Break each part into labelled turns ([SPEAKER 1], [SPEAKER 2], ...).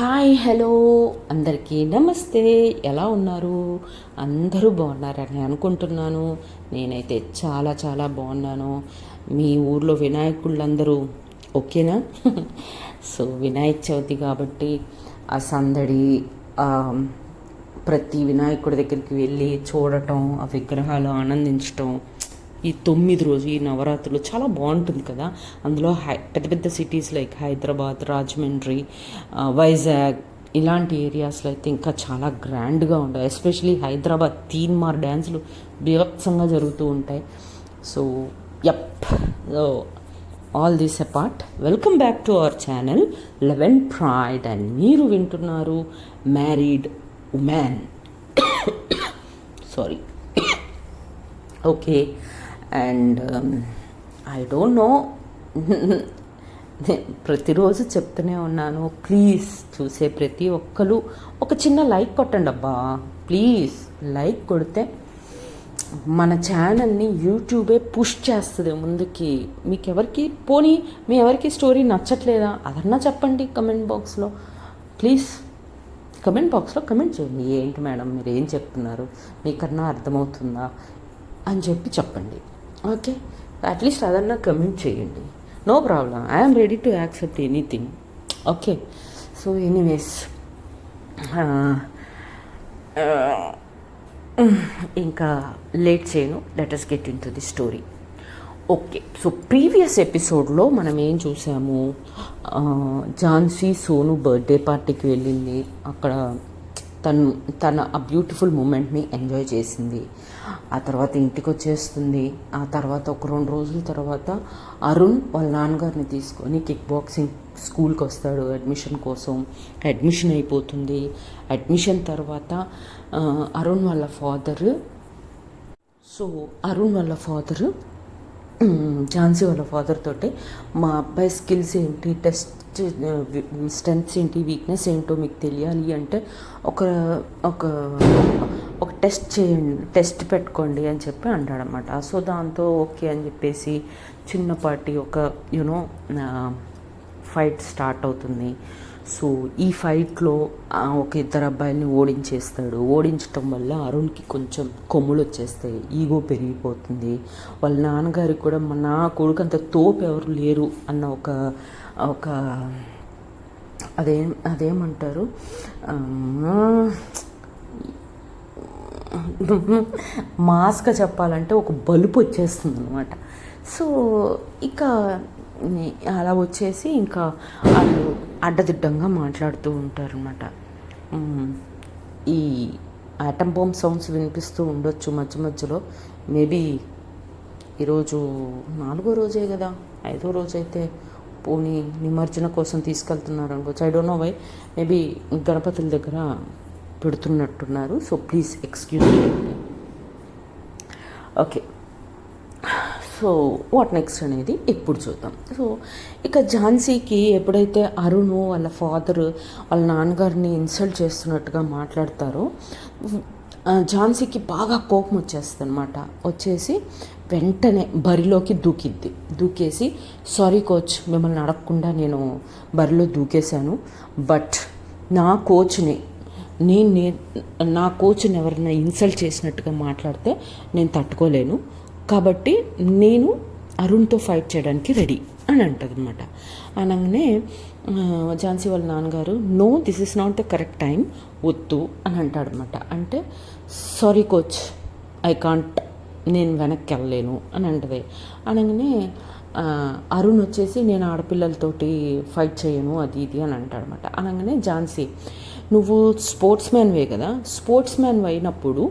[SPEAKER 1] Hi hello అందరికీ నమస్తే. ఎలా ఉన్నారు? అందరూ బాగున్నారని అనుకుంటున్నాను. నేనైతే చాలా చాలా బాగున్నాను. మీ ఊర్లో వినాయకుళ్ళందరూ ఓకేనా? సో వినాయక చవితి కాబట్టి ఆ సందడి, ప్రతి వినాయకుడి దగ్గరికి వెళ్ళి చూడటం, ఆ విగ్రహాలు ఆనందించటం, ఈ 9 రోజు ఈ నవరాత్రులు చాలా బాగుంటుంది కదా. అందులో పెద్ద పెద్ద సిటీస్ లైక్ హైదరాబాద్, రాజమండ్రి, వైజాగ్ ఇలాంటి ఏరియాస్లో అయితే ఇంకా చాలా గ్రాండ్గా ఉంటాయి. ఎస్పెషలీ హైదరాబాద్ తీన్మార్ డ్యాన్సులు బీభత్సంగా జరుగుతూ ఉంటాయి. So yup, all this apart, welcome back to our channel eleven pride and మీరు వింటున్నారు married women. Sorry. Okay, and I don't no, ప్రతిరోజు చెప్తూనే ఉన్నాను, ప్లీజ్ చూసే ప్రతి ఒక్కరు ఒక చిన్న లైక్ కొట్టండి అబ్బా, ప్లీజ్. లైక్ కొడితే మన ఛానల్ని యూట్యూబే పుష్ చేస్తుంది ముందుకి. మీకు ఎవరికి పోనీ మీ ఎవరికి స్టోరీ నచ్చట్లేదా అదన్నా చెప్పండి కమెంట్ బాక్స్లో, ప్లీజ్. కమెంట్ బాక్స్లో కమెంట్ చేయండి, ఏంటి మేడం మీరు ఏం చెప్తున్నారు, మీకన్నా అర్థమవుతుందా అని చెప్పండి. ఓకే, అట్లీస్ట్ అదన్నా కమెంట్ చేయండి. No problem, I'm ready to accept anything. Okay, so anyways, ఇంకా లేట్ చేయను, let us get into the story. Okay, so previous ఎపిసోడ్లో మనం ఏం చూసాము, ఝాన్సీ సోను బర్త్డే పార్టీకి వెళ్ళింది. అక్కడ తన ఆ బ్యూటిఫుల్ మూమెంట్ని ఎంజాయ్ చేసింది. ఆ తర్వాత ఇంటికి వచ్చేస్తుంది. ఆ తర్వాత ఒక 2 రోజుల తర్వాత అరుణ్ వాళ్ళ నాన్నగారిని తీసుకొని కిక్ బాక్సింగ్ స్కూల్కి వస్తాడు అడ్మిషన్ కోసం. అడ్మిషన్ అయిపోతుంది. అడ్మిషన్ తర్వాత అరుణ్ వాళ్ళ ఫాదరు ఝాన్సీ వాళ్ళ ఫాదర్ తోటి, మా అబ్బాయి స్కిల్స్ ఏంటి, స్ట్రెంగ్త్స్ ఏంటి, వీక్నెస్ ఏంటో మీకు తెలియాలి అంటే ఒక ఒక ఒక టెస్ట్ పెట్టుకోండి అని చెప్పి అంటాడనమాట. సో దాంతో ఓకే అని చెప్పేసి చిన్నపాటి ఒక ఫైట్ స్టార్ట్ అవుతుంది. సో ఈ ఫైట్లో ఒక 2 అబ్బాయిల్ని ఓడించటం వల్ల అరుణ్కి కొంచెం కొమ్ములు వచ్చేస్తాయి, ఈగో పెరిగిపోతుంది. వాళ్ళ నాన్నగారికి కూడా నా కొడుకు అంత తోపు ఎవరు లేరు అన్న ఒక అదేమంటారు, మాస్గా చెప్పాలంటే ఒక బలుపు వచ్చేస్తుంది అనమాట. సో ఇక అలా వచ్చేసి ఇంకా వాళ్ళు అడ్డదిడ్డంగా మాట్లాడుతూ ఉంటారనమాట. ఈ ఆటం బాంబ్ సౌండ్స్ వినిపిస్తూ ఉండొచ్చు మధ్య మధ్యలో. మేబీ ఈరోజు 4వ రోజే కదా, 5వ రోజు అయితే పోనీ నిమజ్జన కోసం తీసుకెళ్తున్నారు అనుకోవచ్చు. I don't know why, maybe గణపతుల దగ్గర పెడుతున్నట్టున్నారు. So please excuse me. Okay, so what next అనేది ఎప్పుడు చూద్దాం. సో ఇక ఝాన్సీకి ఎప్పుడైతే అరుణ్ వాళ్ళ ఫాదర్ వాళ్ళ నాన్నగారిని ఇన్సల్ట్ చేస్తున్నట్టుగా మాట్లాడతారో, ఝాన్సీకి బాగా కోపం వచ్చేస్తుంది అనమాట. వచ్చేసి వెంటనే బరిలోకి దూకేసి, సారీ కోచ్, మిమ్మల్ని అడగకుండా నేను బరిలో దూకేశాను, బట్ నా కోచ్ని ఎవరైనా ఇన్సల్ట్ చేసినట్టుగా మాట్లాడితే నేను తట్టుకోలేను, కాబట్టి నేను అరుణ్తో ఫైట్ చేయడానికి రెడీ అని అంటుంది అనమాట. అనగానే ఝాన్సీ వాళ్ళ నాన్నగారు, no, this is not the correct time, వద్దు అని అంటాడనమాట. అంటే సారీ కోచ్, ఐ కాంట్, నేను వెనక్కి వెళ్ళలేను అని అంటది. అనగానే అరుణ్ వచ్చేసి నేను ఆడపిల్లలతోటి ఫైట్ చేయను అది ఇది అని అంటాడనమాట. అనగానే ఝాన్సీ, నువ్వు స్పోర్ట్స్ మ్యాన్వే కదా, స్పోర్ట్స్ మ్యాన్ అయినప్పుడు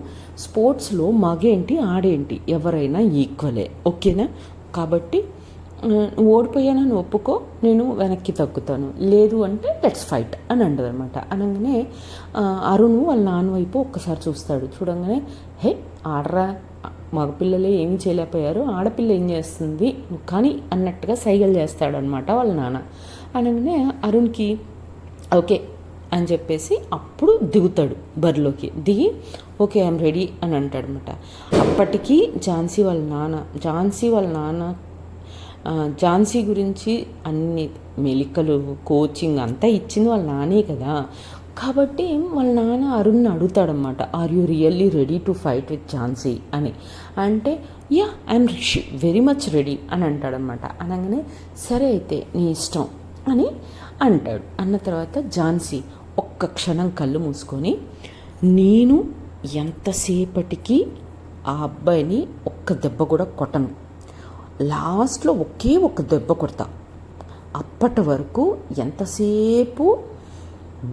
[SPEAKER 1] స్పోర్ట్స్లో మగేంటి ఆడేంటి ఎవరైనా ఈక్వలే, ఓకేనా? కాబట్టి ఓడిపోయానని ఒప్పుకో, నేను వెనక్కి తగ్గుతాను, లేదు అంటే లెట్స్ ఫైట్ అని అంటదనమాట. అనగానే అరుణ్ వాళ్ళ నాన్న వైపు ఒక్కసారి చూడంగానే, హే ఆడరా, మగపిల్లలే ఏమి చేయలేకపోయారు, ఆడపిల్ల ఏం చేస్తుంది కానీ అన్నట్టుగా సైగలు చేస్తాడనమాట వాళ్ళ నాన్న. అనగానే అరుణ్కి ఓకే అని చెప్పేసి అప్పుడు దిగుతాడు బరిలోకి. దిగి ఓకే ఐఎమ్ రెడీ అని అంటాడనమాట. అప్పటికి ఝాన్సీ వాళ్ళ నాన్న ఝాన్సీ గురించి అన్ని మెలికలు కోచింగ్ అంతా ఇచ్చింది వాళ్ళ నానే కదా. కాబట్టి వాళ్ళ నాన్న అరుణ్ని అడుగుతాడనమాట, are you really ready to fight with Jhansi అని. అంటే yeah I'm very much ready అని అంటాడనమాట. అనగానే సరే అయితే నీ ఇష్టం అని అంటాడు. అన్న తర్వాత ఝాన్సీ ఒక్క క్షణం కళ్ళు మూసుకొని, నేను ఎంతసేపటికి ఆ అబ్బాయిని ఒక్క దెబ్బ కూడా కొట్టను, లాస్ట్లో ఒకే ఒక్క దెబ్బ కొడతా, అప్పటి వరకు ఎంతసేపు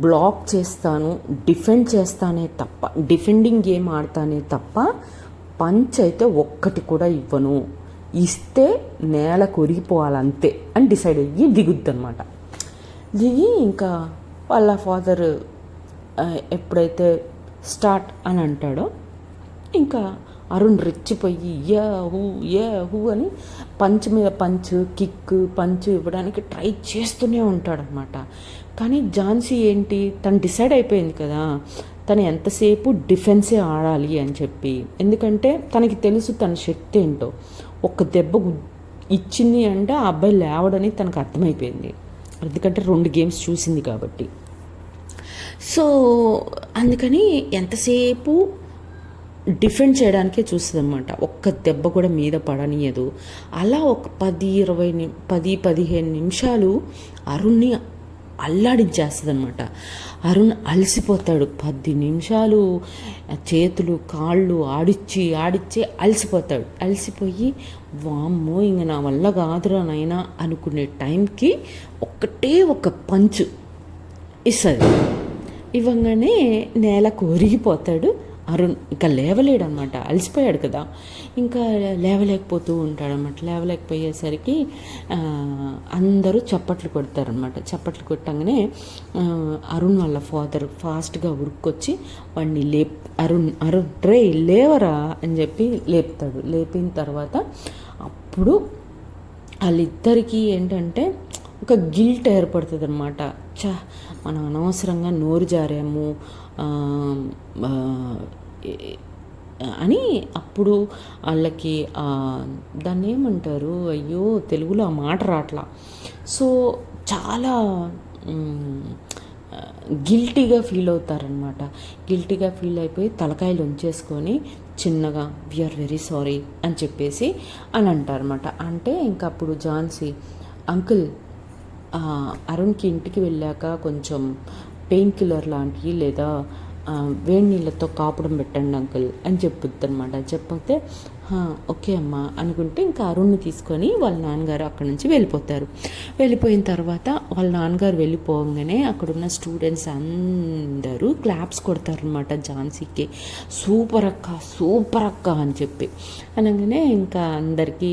[SPEAKER 1] బ్లాక్ చేస్తాను, డిఫెండ్ చేస్తానే తప్ప, డిఫెండింగ్ గేమ్ ఆడతానే తప్ప పంచ్ అయితే ఒక్కటి కూడా ఇవ్వను, ఇస్తే నేల కొరిగిపోవాలంతే అని డిసైడ్ అయ్యి దిగుద్ది అనమాట. దిగి ఇంకా వాళ్ళ ఫాదర్ ఎప్పుడైతే స్టార్ట్ అని అంటాడో ఇంకా అరుణ్ రెచ్చిపోయి హూ అని పంచ్ మీద పంచ్, కిక్, పంచ్ ఇవ్వడానికి ట్రై చేస్తూనే ఉంటాడనమాట. కానీ ఝాన్సీ ఏంటి, తను డిసైడ్ అయిపోయింది కదా, తను ఎంతసేపు డిఫెన్సే ఆడాలి అని చెప్పి. ఎందుకంటే తనకి తెలుసు తన శక్తి ఏంటో. ఒక్క దెబ్బ ఇచ్చింది అంటే ఆ అబ్బాయి లేవడని తనకు అర్థమైపోయింది, ఎందుకంటే 2 గేమ్స్ చూసింది కాబట్టి. సో అందుకని ఎంతసేపు డిఫెండ్ చేయడానికే చూస్తుంది అనమాట, ఒక్క దెబ్బ కూడా మీద పడనీయదు. అలా ఒక 10-15 నిమిషాలు అరుణ్ని అల్లాడించేస్తుంది అనమాట. అరుణ్ అలసిపోతాడు. 10 నిమిషాలు చేతులు కాళ్ళు ఆడిచ్చి అలసిపోతాడు. అలసిపోయి వామ్మో ఇంక నా వల్ల కాదురా నాయనా అనుకునే టైంకి ఒక్కటే ఒక పంచు ఇస్తుంది. ఇవ్వగానే నేల కొరిగిపోతాడు అరుణ్. ఇంకా లేవలేడు అనమాట, అలసిపోయాడు కదా, ఇంకా లేవలేకపోతూ ఉంటాడనమాట. లేవలేకపోయేసరికి అందరూ చప్పట్లు కొడతారనమాట. చప్పట్లు కొట్టంగానే అరుణ్ వాళ్ళ ఫాదర్ ఫాస్ట్గా ఉరుక్కొచ్చి వాడిని అరుణ్ రే లేవరా అని చెప్పి లేపుతాడు. లేపిన తర్వాత అప్పుడు వాళ్ళిద్దరికీ ఏంటంటే ఒక గిల్ట్ ఏర్పడుతుంది అనమాట. మనం అనవసరంగా నోరు జారాము అని. అప్పుడు వాళ్ళకి దాన్ని ఏమంటారు, అయ్యో తెలుగులో ఆ మాట రాట్లా. సో చాలా గిల్టీగా ఫీల్ అవుతారనమాట. గిల్టీగా ఫీల్ అయిపోయి తలకాయలు ఉంచేసుకొని చిన్నగా వీఆర్ వెరీ సారీ అని చెప్పేసి అని అంటారనమాట. అంటే ఇంకా అప్పుడు ఝాన్సీ అంకుల్ అరుణ్కి ఇంటికి వెళ్ళాక కొంచెం పెయిన్ కిల్లర్ లాంటివి లేదా వేడి నీళ్ళతో కాపడం పెట్టండి అంకుల్ అని చెప్పుద్ది అనమాట. చెప్పితే ఓకే అమ్మా అనుకుంటే ఇంకా అరుణ్ని తీసుకొని వాళ్ళ నాన్నగారు అక్కడి నుంచి వెళ్ళిపోతారు. వెళ్ళిపోయిన తర్వాత వాళ్ళ నాన్నగారు వెళ్ళిపోగానే అక్కడున్న స్టూడెంట్స్ అందరూ క్లాప్స్ కొడతారనమాట ఝాన్సీకి. సూపర్ అక్క అని చెప్పి అనగానే ఇంకా అందరికీ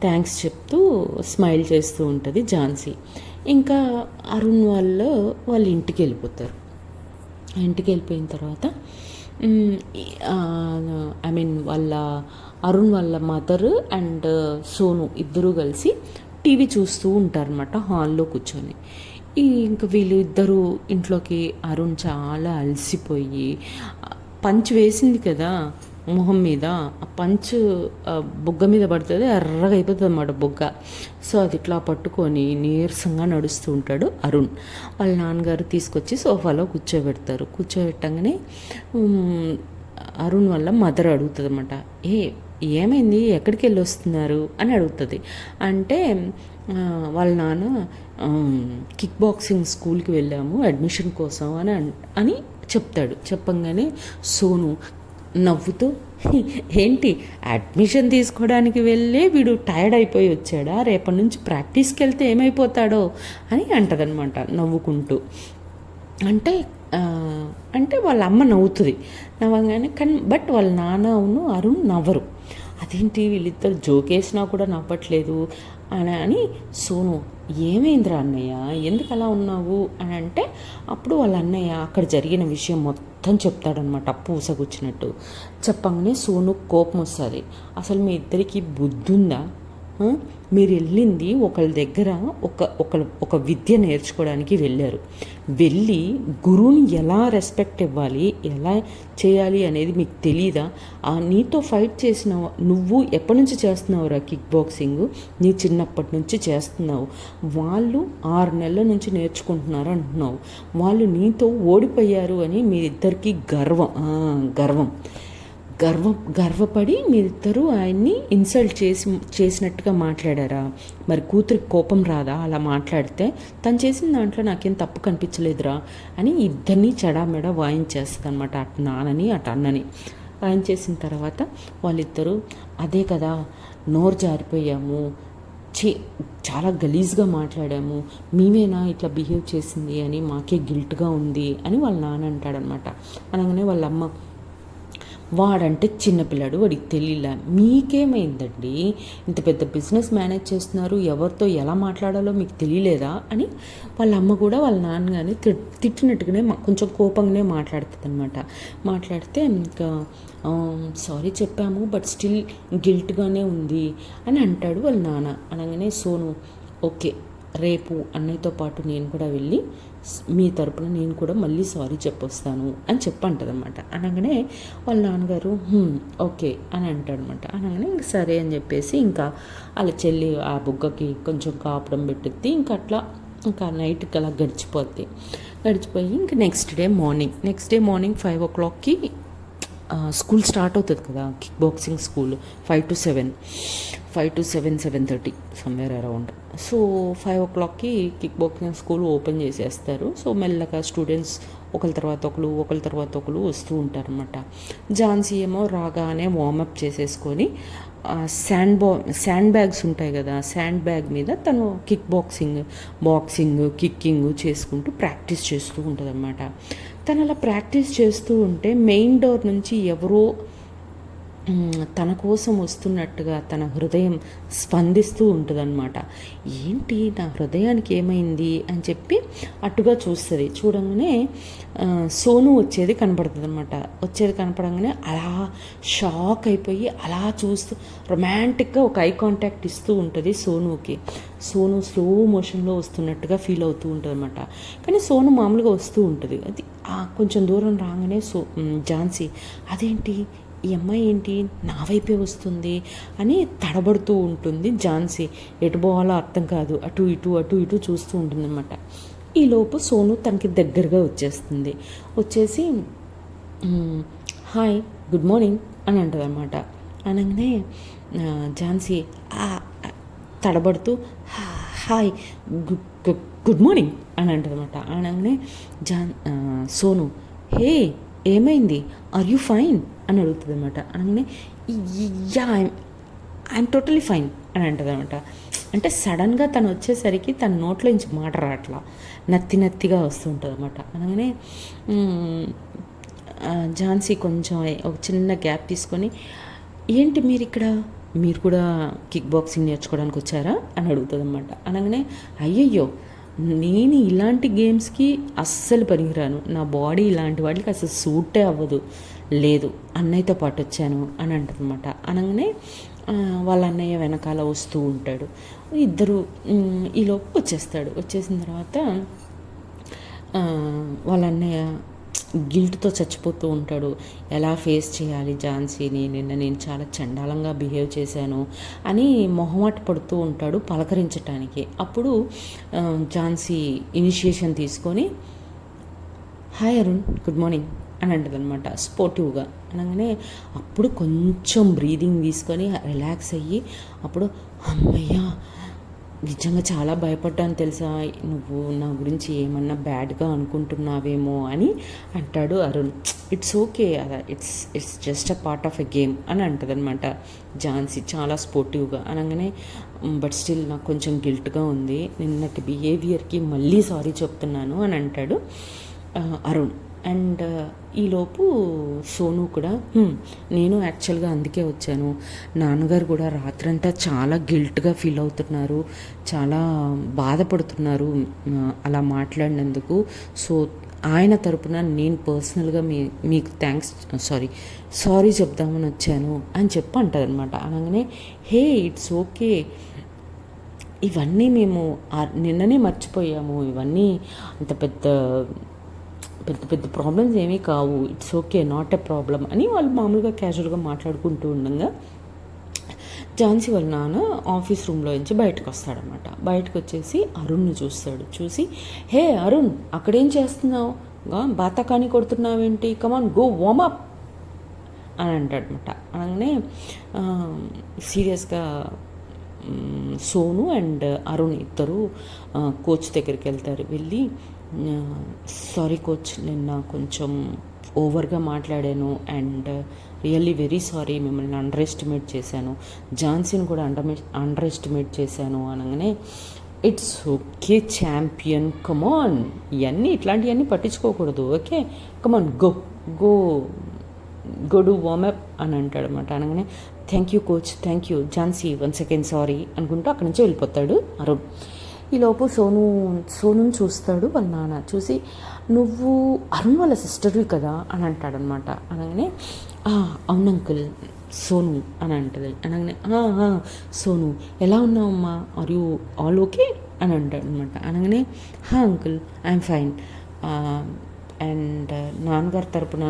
[SPEAKER 1] థ్యాంక్స్ చెప్తూ స్మైల్ చేస్తూ ఉంటుంది ఝాన్సీ. ఇంకా అరుణ్ వాళ్ళ ఇంటికి వెళ్ళిపోతారు. ఇంటికి వెళ్ళిపోయిన తర్వాత వాళ్ళ అరుణ్ వాళ్ళ మదర్ అండ్ సోను ఇద్దరూ కలిసి టీవీ చూస్తూ ఉంటారనమాట హాల్లో కూర్చొని. ఇంకా వీళ్ళు ఇద్దరు ఇంట్లోకి అరుణ్ చాలా అలసిపోయి పంచ్ వేసింది కదా మొహం మీద, ఆ పంచ్ బుగ్గ మీద పడుతుంది, ఎర్రగా అయిపోతుంది అన్నమాట బుగ్గ. సో అది ఇట్లా పట్టుకొని నీరసంగా నడుస్తూ ఉంటాడు అరుణ్. వాళ్ళ నాన్నగారు తీసుకొచ్చి సోఫాలో కూర్చోబెట్టంగానే అరుణ్ వల్ల మదర్ అడుగుతుంది అన్నమాట, ఏమైంది ఎక్కడికి వెళ్ళి వస్తున్నారు అని అడుగుతుంది. అంటే వాళ్ళ నాన్న కిక్ బాక్సింగ్ స్కూల్కి వెళ్ళాము అడ్మిషన్ కోసం అని చెప్తాడు. చెప్పంగానే సోను నవ్వుతూ, ఏంటి అడ్మిషన్ తీసుకోవడానికి వెళ్ళి వీడు టైర్డ్ అయిపోయి వచ్చాడా, రేపటి నుంచి ప్రాక్టీస్కి వెళ్తే ఏమైపోతాడో అని అంటదనమాట నవ్వుకుంటూ. అంటే వాళ్ళ అమ్మ నవ్వుతుంది. నవ్వగానే బట్ వాళ్ళ నాన్న అరుణ్ నవ్వరు. అదేంటి వీళ్ళిద్దరు జోకేసినా కూడా నవ్వట్లేదు అని సోను, ఏమైందిరా అన్నయ్య ఎందుకు అలా ఉన్నావు అని అంటే అప్పుడు వాళ్ళ అన్నయ్య అక్కడ జరిగిన విషయం మొత్తం చెప్తాడనమాట పూసగుచ్చినట్టు. చెప్పంగానే సోను కోపం వస్తుంది. అసలు మీ ఇద్దరికి బుద్ధి ఉందా, ఆ, మీరు వెళ్ళింది ఒకళ్ళ దగ్గర ఒక విద్య నేర్చుకోవడానికి వెళ్ళారు. వెళ్ళి గురువుని ఎలా రెస్పెక్ట్ ఇవ్వాలి, ఎలా చేయాలి అనేది మీకు తెలీదా? నీతో ఫైట్ చేసిన నువ్వు ఎప్పటి నుంచి చేస్తున్నావురా కిక్ బాక్సింగ్? నీ చిన్నప్పటి నుంచి చేస్తున్నావు. వాళ్ళు 6 నెలల నుంచి నేర్చుకుంటున్నారు అంటున్నావు. వాళ్ళు నీతో ఓడిపోయారు అని మీ ఇద్దరికి గర్వపడి మీరిద్దరూ ఆయన్ని ఇన్సల్ట్ చేసినట్టుగా మాట్లాడారా? మరి కూతురికి కోపం రాదా అలా మాట్లాడితే? తను చేసిన దాంట్లో నాకేం తప్పు కనిపించలేదురా అని ఇద్దరిని చెడామెడ వాయించేస్తుంది అనమాట. అటు నాన్నని అటు అన్నని వాయించేసిన తర్వాత వాళ్ళిద్దరూ అదే కదా, నోరు జారిపోయాము, చాలా గలీజ్గా మాట్లాడాము, మేమేనా ఇట్లా బిహేవ్ చేసింది అని మాకే గిల్ట్గా ఉంది అని వాళ్ళ నాన్న అంటాడనమాట. అనగానే వాళ్ళమ్మ, వాడంటే చిన్నపిల్లాడు, వాడికి తెలియలే, మీకేమైందండి, ఇంత పెద్ద బిజినెస్ మేనేజ్ చేస్తున్నారు, ఎవరితో ఎలా మాట్లాడాలో మీకు తెలియలేదా అని వాళ్ళ అమ్మ కూడా వాళ్ళ నాన్నగానే తిట్టినట్టుగానే కొంచెం కోపంగానే మాట్లాడుతుంది అనమాట. మాట్లాడితే ఇంకా సారీ చెప్పాము బట్ స్టిల్ గిల్ట్గానే ఉంది అని అంటాడు వాళ్ళ నాన్న. అనగానే సోను, ఓకే రేపు అన్నయ్యతో పాటు నేను కూడా వెళ్ళి మీ తరపున నేను కూడా మళ్ళీ సారీ చెప్పొస్తాను అని చెప్పంటదన్నమాట. అనగానే వాళ్ళ నాన్నగారు ఓకే అని అంటాడనమాట. అనగానే ఇంక సరే అని చెప్పేసి ఇంకా వాళ్ళ చెల్లి ఆ బుగ్గకి కొంచెం కాపడం పెట్టుద్ది. ఇంకా నైట్కి అలా గడిచిపోయి ఇంకా నెక్స్ట్ డే మార్నింగ్ 5 o'clockకి స్కూల్ స్టార్ట్ అవుతుంది కదా, kick boxing school 5 to 7, 7:30 somewhere around. So 5 o'clockకి కిక్ బాక్సింగ్ స్కూల్ ఓపెన్ చేసేస్తారు. సో మెల్లగా స్టూడెంట్స్ ఒకరి తర్వాత ఒకరు వస్తూ ఉంటారనమాట. ఝాన్సీ ఏమో రాగానే వార్మప్ చేసేసుకొని శాండ్ బ్యాగ్స్ ఉంటాయి కదా, శాండ్ బ్యాగ్ మీద తను బాక్సింగ్ కిక్కింగ్ చేసుకుంటూ ప్రాక్టీస్ చేస్తూ ఉంటుంది అనమాట. తను అలా ప్రాక్టీస్ చేస్తూ ఉంటే మెయిన్ డోర్ నుంచి ఎవరో తన కోసం వస్తున్నట్టుగా తన హృదయం స్పందిస్తూ ఉంటుందన్నమాట. ఏంటి నా హృదయానికి ఏమైంది అని చెప్పి అటుగా చూస్తుంది. చూడంగానే సోను వచ్చేది కనపడగానే అలా షాక్ అయిపోయి అలా చూస్తూ రొమాంటిక్గా ఒక ఐ కాంటాక్ట్ ఇస్తూ ఉంటుంది సోనుకి. సోను స్లో మోషన్లో వస్తున్నట్టుగా ఫీల్ అవుతూ ఉంటుంది అనమాట. కానీ సోను మామూలుగా వస్తూ ఉంటుంది. అది కొంచెం దూరం రాగానే ఝాన్సీ, అదేంటి ఈ అమ్మాయి ఏంటి నా వైపే వస్తుంది అని తడబడుతూ ఉంటుంది. ఝాన్సీ ఎటు పోవాలో అర్థం కాదు, అటు ఇటు చూస్తూ ఉంటుందన్నమాట. ఈలోపు సోను తనకి దగ్గరగా వచ్చేసి హాయ్ గుడ్ మార్నింగ్ అని అంటుంది అనమాట. అనగానే ఝాన్సీ తడబడుతూ హాయ్ గుడ్ మార్నింగ్ అని అంటుంది అనమాట. అనగానే సోను, హే ఏమైంది, ఆర్ యూ ఫైన్ అని అడుగుతుంది అనమాట. అనగానే యా ఐఎమ్ టోటలీ ఫైన్ అని అంటుంది అనమాట. అంటే సడన్గా తను వచ్చేసరికి తన నోట్లో నుంచి మాట రాట్లా, నత్తిగా వస్తుంటుంది అనమాట. అనగానే ఝాన్సీ కొంచెం ఒక చిన్న గ్యాప్ తీసుకొని, ఏంటి మీరు కూడా కిక్ బాక్సింగ్ నేర్చుకోవడానికి వచ్చారా అని అడుగుతుంది అనమాట. అనగానే అయ్యయ్యో, నేను ఇలాంటి గేమ్స్కి అస్సలు పనికిరాను, నా బాడీ ఇలాంటి వాటికి అసలు సూటే అవ్వదు, లేదు అన్నయ్యతో పాటు వచ్చాను అని అంటదన్నమాట. అనగానే వాళ్ళ అన్నయ్య వెనకాల వస్తూ ఉంటాడు. ఇద్దరు ఈలోపు వచ్చేసిన తర్వాత వాళ్ళ అన్నయ్య గిల్ట్తో చచ్చిపోతూ ఉంటాడు. ఎలా ఫేస్ చేయాలి ఝాన్సీని, నేను చాలా చండాలంగా బిహేవ్ చేశాను అని మొహమాట పడుతూ ఉంటాడు పలకరించటానికి. అప్పుడు ఝాన్సీ ఇనిషియేషన్ తీసుకొని హాయ్ అరుణ్ గుడ్ మార్నింగ్ అని అంటదనమాట స్పోర్టివ్గా. అనగానే అప్పుడు కొంచెం బ్రీదింగ్ తీసుకొని రిలాక్స్ అయ్యి అప్పుడు అమ్మయ్యా నిజంగా చాలా భయపడ్డాను తెలుసా, నువ్వు నా గురించి ఏమన్నా బ్యాడ్గా అనుకుంటున్నావేమో అని అంటాడు Arun. It's okay, it's just a part of a game అని అంటదనమాట ఝాన్సీ చాలా స్పోర్టివ్గా. అనగానే బట్ స్టిల్ నాకు కొంచెం గిల్ట్గా ఉంది, నిన్నటి బిహేవియర్కి మళ్ళీ సారీ చెప్తున్నాను అని అంటాడు అరుణ్. అండ్ ఈలోపు సోను కూడా నేను యాక్చువల్గా అందుకే వచ్చాను, నాన్నగారు కూడా రాత్రంతా చాలా గిల్ట్గా ఫీల్ అవుతున్నారు, చాలా బాధపడుతున్నారు అలా మాట్లాడినందుకు. సో ఆయన తరపున నేను పర్సనల్గా మీకు సారీ చెప్దామని వచ్చాను అని చెప్పి అంటారనమాట. అనగానే హే ఇట్స్ ఓకే, ఇవన్నీ మేము నిన్ననే మర్చిపోయాము, ఇవన్నీ అంత పెద్ద పెద్ద పెద్ద ప్రాబ్లమ్స్ ఏమీ కావు, it's okay, not a problem అని వాళ్ళు మామూలుగా క్యాజువల్గా మాట్లాడుకుంటూ ఉండగా ఝాన్సీ వాళ్ళ నాన్న ఆఫీస్ రూమ్లో నుంచి బయటకు వస్తాడనమాట. బయటకు వచ్చేసి అరుణ్ని చూస్తాడు. చూసి హే అరుణ్, అక్కడేం చేస్తున్నావు, బాతకాని కొడుతున్నావేంటి, కమాన్ గో వార్మప్ అని అంటాడనమాట. అనగానే సీరియస్గా సోను అండ్ అరుణ్ ఇద్దరు కోచ్ దగ్గరికి వెళ్తారు. వెళ్ళి సారీ కోచ్, నిన్న కొంచెం ఓవర్గా మాట్లాడాను అండ్ రియల్లీ వెరీ సారీ, మిమ్మల్ని అండర్ ఎస్టిమేట్ చేశాను, ఝాన్సీని కూడా అండర్ ఎస్టిమేట్ చేశాను అనగానే ఇట్స్ ఓకే ఛాంపియన్, కమాన్, ఇట్లాంటివన్నీ పట్టించుకోకూడదు, okay come on go do warmup అని అంటాడనమాట. అనగానే thank you coach, thank you Jhansi, once again sorry అనుకుంటూ అక్కడి నుంచి వెళ్ళిపోతాడు అరుణ్. ఈలోపు సోనుని చూస్తాడు వాళ్ళ నాన్న. చూసి నువ్వు అరుణ్ వాళ్ళ సిస్టర్వి కదా అని అంటాడనమాట. అనగానే అవును అంకుల్, సోను అని అంటది. అనగానే సోను ఎలా ఉన్నావమ్మా, ఆర్ యూ ఆల్ ఓకే అని అంటాడనమాట. అనగానే అంకుల్ ఐఎమ్ ఫైన్, అండ్ నాన్నగారి తరపున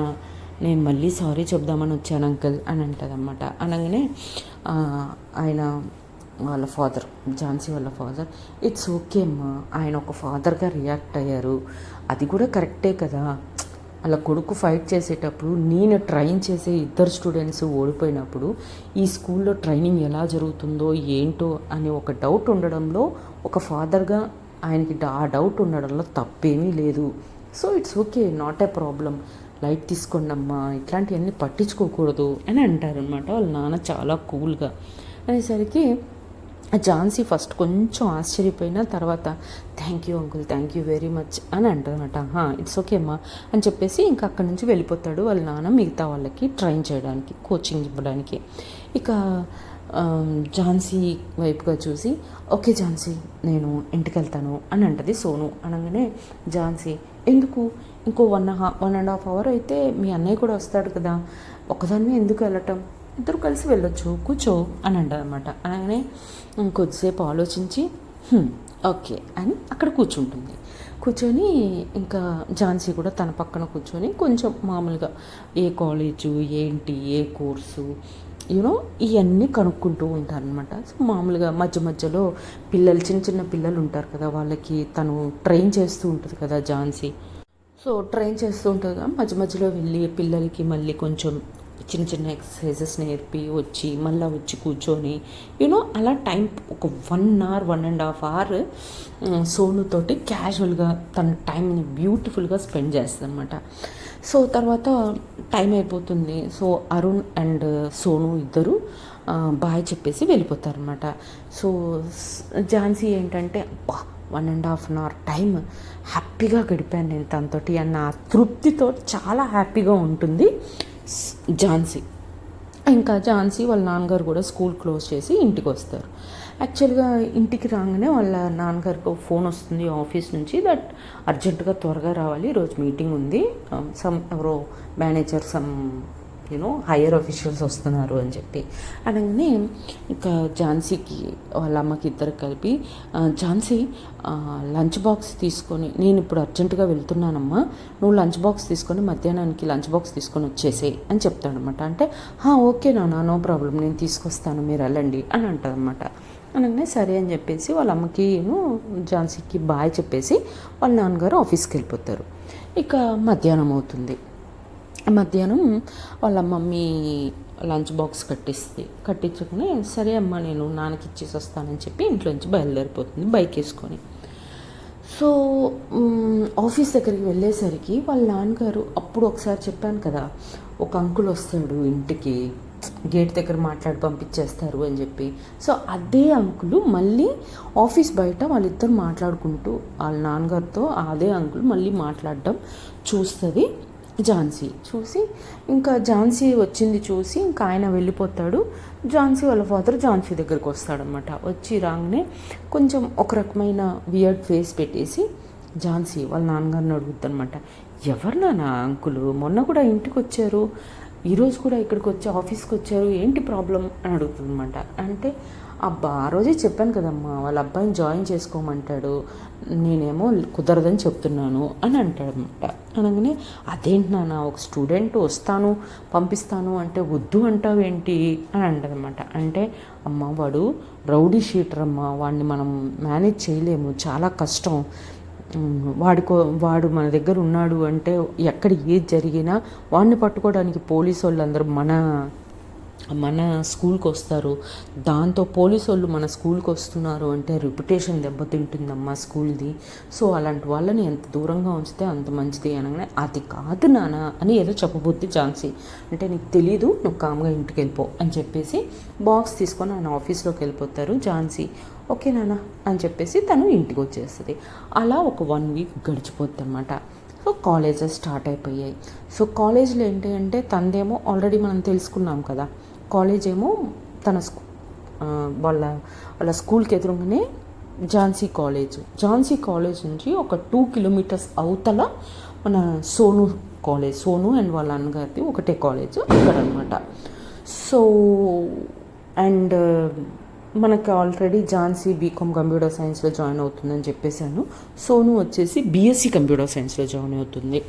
[SPEAKER 1] నేను మళ్ళీ సారీ చెప్దామని వచ్చాను అంకుల్ అని అంటదన్నమాట. అనగానే ఆయన వాళ్ళ ఫాదర్, ఝాన్సీ వాళ్ళ ఫాదర్, ఇట్స్ ఓకే అమ్మా, ఆయన ఒక ఫాదర్గా రియాక్ట్ అయ్యారు, అది కూడా కరెక్టే కదా, అలా కొడుకు ఫైట్ చేసేటప్పుడు నేను ట్రైన్ చేసే ఇద్దరు స్టూడెంట్స్ ఓడిపోయినప్పుడు ఈ స్కూల్లో ట్రైనింగ్ ఎలా జరుగుతుందో ఏంటో అని ఒక డౌట్ ఉండడంలో ఒక ఫాదర్గా ఆయనకి ఆ డౌట్ ఉండడంలో తప్పేమీ లేదు, so it's okay, not a problem, light తీసుకోండి అమ్మా, ఇట్లాంటివన్నీ పట్టించుకోకూడదు అని అంటారనమాట వాళ్ళ నాన్న చాలా కూల్గా. అనేసరికి ఝాన్సీ ఫస్ట్ కొంచెం ఆశ్చర్యపోయిన తర్వాత thank you uncle, thank you very much అని అంటారనమాట. ఇట్స్ ఓకే అమ్మా అని చెప్పేసి ఇంకా అక్కడి నుంచి వెళ్ళిపోతాడు వాళ్ళ నాన్న మిగతా వాళ్ళకి ట్రైన్ చేయడానికి, కోచింగ్ ఇవ్వడానికి. ఇక ఝాన్సీ వైపుగా చూసి ఓకే ఝాన్సీ, నేను ఇంటికి వెళ్తాను అని అంటది సోను. అనగానే ఝాన్సీ ఎందుకు, ఇంకో 1.5 అవర్ అయితే మీ అన్నయ్య కూడా వస్తాడు కదా, ఒకదాన్ని ఎందుకు వెళ్ళటం, ఇద్దరు కలిసి వెళ్ళొచ్చు, కూర్చో అని అంటారనమాట. అనగానే కొద్దిసేపు ఆలోచించి ఓకే అని అక్కడ కూర్చుంటుంది. కూర్చొని ఇంకా ఝాన్సీ కూడా తన పక్కన కూర్చొని కొంచెం మామూలుగా ఏ కాలేజు ఏంటి, ఏ కోర్సు, ఇవన్నీ కనుక్కుంటూ ఉంటారనమాట. సో మామూలుగా మధ్య మధ్యలో పిల్లలు, చిన్న చిన్న పిల్లలు ఉంటారు కదా, వాళ్ళకి తను ట్రైన్ చేస్తూ ఉంటుంది కదా ఝాన్సీ. సో ట్రైన్ చేస్తూ ఉంటుంది కదా, మధ్య మధ్యలో వెళ్ళి పిల్లలకి మళ్ళీ కొంచెం చిన్న చిన్న ఎక్సర్సైజెస్ నేర్పి వచ్చి మళ్ళీ వచ్చి కూర్చొని అలా టైం ఒక 1 hour 1.5 hour సోనుతోటి క్యాజువల్గా తన టైంని బ్యూటిఫుల్గా స్పెండ్ చేస్తుంది అనమాట. సో తర్వాత టైం అయిపోతుంది. సో అరుణ్ అండ్ సోను ఇద్దరు బాయ్ చెప్పేసి వెళ్ళిపోతారనమాట. సో ఝాన్సీ ఏంటంటే 1.5 hour టైం హ్యాపీగా గడిపాను నేను తనతోటి అన్న తృప్తితో చాలా హ్యాపీగా ఉంటుంది ఝాన్సీ. ఇంకా ఝాన్సీ వాళ్ళ నాన్నగారు కూడా స్కూల్ క్లోజ్ చేసి ఇంటికి వస్తారు. యాక్చువల్గా ఇంటికి రాగానే వాళ్ళ నాన్నగారికి ఫోన్ వస్తుంది ఆఫీస్ నుంచి, దట్ అర్జెంటుగా త్వరగా రావాలి, ఈరోజు మీటింగ్ ఉంది, ఎవరో మేనేజర్ హయ్యర్ ఆఫీషియల్స్ వస్తున్నారు అని చెప్పి. అనగానే ఇంకా ఝాన్సీకి వాళ్ళ అమ్మకి ఇద్దరు కలిపి ఝాన్సీ లంచ్ బాక్స్ తీసుకొని, నేను ఇప్పుడు అర్జెంటుగా వెళ్తున్నానమ్మా, నువ్వు లంచ్ బాక్స్ తీసుకొని మధ్యాహ్నానికి లంచ్ బాక్స్ తీసుకొని వచ్చేసేయి అని చెప్తాడనమాట. అంటే ఓకే నాన్న, నో ప్రాబ్లం, నేను తీసుకొస్తాను, మీరు వెళ్ళండి అని అంటారనమాట. అనగానే సరే అని చెప్పేసి వాళ్ళ అమ్మకి ఝాన్సీకి బాయ్ చెప్పేసి వాళ్ళ నాన్నగారు ఆఫీస్కి వెళ్ళిపోతారు. ఇక మధ్యాహ్నం అవుతుంది. మధ్యాహ్నం వాళ్ళ మమ్మీ లంచ్ బాక్స్ కట్టించుకుని సరే అమ్మ నేను నాన్నకి ఇచ్చేసి వస్తానని చెప్పి ఇంట్లోంచి బయలుదేరిపోతుంది బైక్ వేసుకొని. సో ఆఫీస్ దగ్గరికి వెళ్ళేసరికి వాళ్ళ నాన్నగారు, అప్పుడు ఒకసారి చెప్పాను కదా ఒక అంకుల్ వస్తాడు ఇంటికి, గేట్ దగ్గర మాట్లాడి పంపించేస్తారు అని చెప్పి. సో అదే అంకుల్ మళ్ళీ ఆఫీస్ బయట వాళ్ళిద్దరు మాట్లాడుకుంటూ వాళ్ళ నాన్నగారితో అదే అంకుల్ మళ్ళీ మాట్లాడడం చూస్తుంది ఝాన్సీ. చూసి ఇంకా ఝాన్సీ వచ్చింది చూసి ఇంకా ఆయన వెళ్ళిపోతాడు. ఝాన్సీ వాళ్ళ ఫాదర్ ఝాన్సీ దగ్గరికి వస్తాడనమాట. వచ్చి రాగానే కొంచెం ఒక రకమైన వియర్డ్ ఫేస్ పెట్టేసి ఝాన్సీ వాళ్ళ నాన్నగారిని అడుగుద్ది అనమాట, ఎవరు నాన్న అంకులు, మొన్న కూడా ఇంటికి వచ్చారు, ఈరోజు కూడా ఇక్కడికి వచ్చి ఆఫీస్కి వచ్చారు, ఏంటి ప్రాబ్లం అని అడుగుతుంది అనమాట. అంటే అబ్బా ఆ రోజే చెప్పాను కదమ్మా వాళ్ళ అబ్బాయిని జాయిన్ చేసుకోమంటాడు, నేనేమో కుదరదని చెప్తున్నాను అని అంటాడనమాట. అనగానే అదేంటి నాన్న, ఒక స్టూడెంట్ వస్తాను పంపిస్తాను అంటే వద్దు అంటావేంటి అని అంటదనమాట. అంటే అమ్మ వాడు రౌడీ షీటర్ అమ్మ, వాడిని మనం మేనేజ్ చేయలేము, చాలా కష్టం, వాడు మన దగ్గర ఉన్నాడు అంటే ఎక్కడ ఏది జరిగినా వాడిని పట్టుకోవడానికి పోలీసు వాళ్ళు అందరూ మన స్కూల్కి వస్తారు, దాంతో పోలీసు వాళ్ళు మన స్కూల్కి వస్తున్నారు అంటే రెప్యుటేషన్ దెబ్బతింటుందమ్మా స్కూల్ది, సో అలాంటి వాళ్ళని ఎంత దూరంగా ఉంచితే అంత మంచిది అనగానే అది కాదు నాన్న అని ఏదో చెప్పబోద్ది ఝాన్సీ. అంటే నీకు తెలీదు, నువ్వు కామ్గా ఇంటికి వెళ్ళిపో అని చెప్పేసి బాక్స్ తీసుకొని ఆయన ఆఫీస్లోకి వెళ్ళిపోతారు. ఝాన్సీ ఓకే నాన్న అని చెప్పేసి తను ఇంటికి వచ్చేస్తుంది. అలా ఒక 1 వీక్ గడిచిపోద్ది అనమాట. సో కాలేజెస్ స్టార్ట్ అయిపోయాయి. సో కాలేజ్లో ఏంటి అంటే తనదేమో ఆల్రెడీ మనం తెలుసుకున్నాం కదా, కాలేజ్ ఏమో తన వాళ్ళ స్కూల్కి ఎదురుగానే ఝాన్సీ కాలేజ్ నుంచి ఒక 2 కిలోమీటర్స్ అవతల మన సోను అండ్ వాళ్ళ అన్నగారిది ఒకటే కాలేజ్ అక్కడ అనమాట. సో అండ్ మనకి ఆల్రెడీ ఝాన్సీ బీకామ్ కంప్యూటర్ సైన్స్లో జాయిన్ అవుతుందని చెప్పేశాను, సోను వచ్చేసి బీఎస్సీ కంప్యూటర్ సైన్స్లో జాయిన్ అవుతుంది.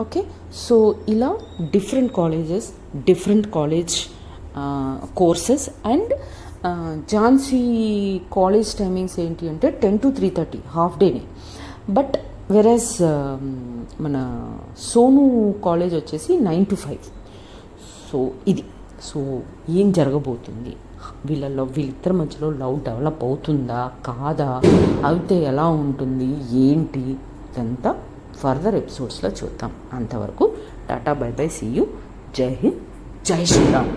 [SPEAKER 1] ఓకే, సో ఇలా different colleges, different college courses. And Jhansi college timings ఏంటి అంటే 10 to 3:30 హాఫ్ డేనే. బట్ వెరస్ మన సోను కాలేజ్ వచ్చేసి 9 to 5. సో ఏం జరగబోతుంది, వీళ్ళిద్దరి మధ్యలో లవ్ డెవలప్ అవుతుందా కాదా, అయితే ఎలా ఉంటుంది ఏంటి, ఇదంతా ఫర్దర్ ఎపిసోడ్స్లో చూద్దాం. అంతవరకు tata, bye bye, see you, జై హింద్, జై శ్రీరామ్.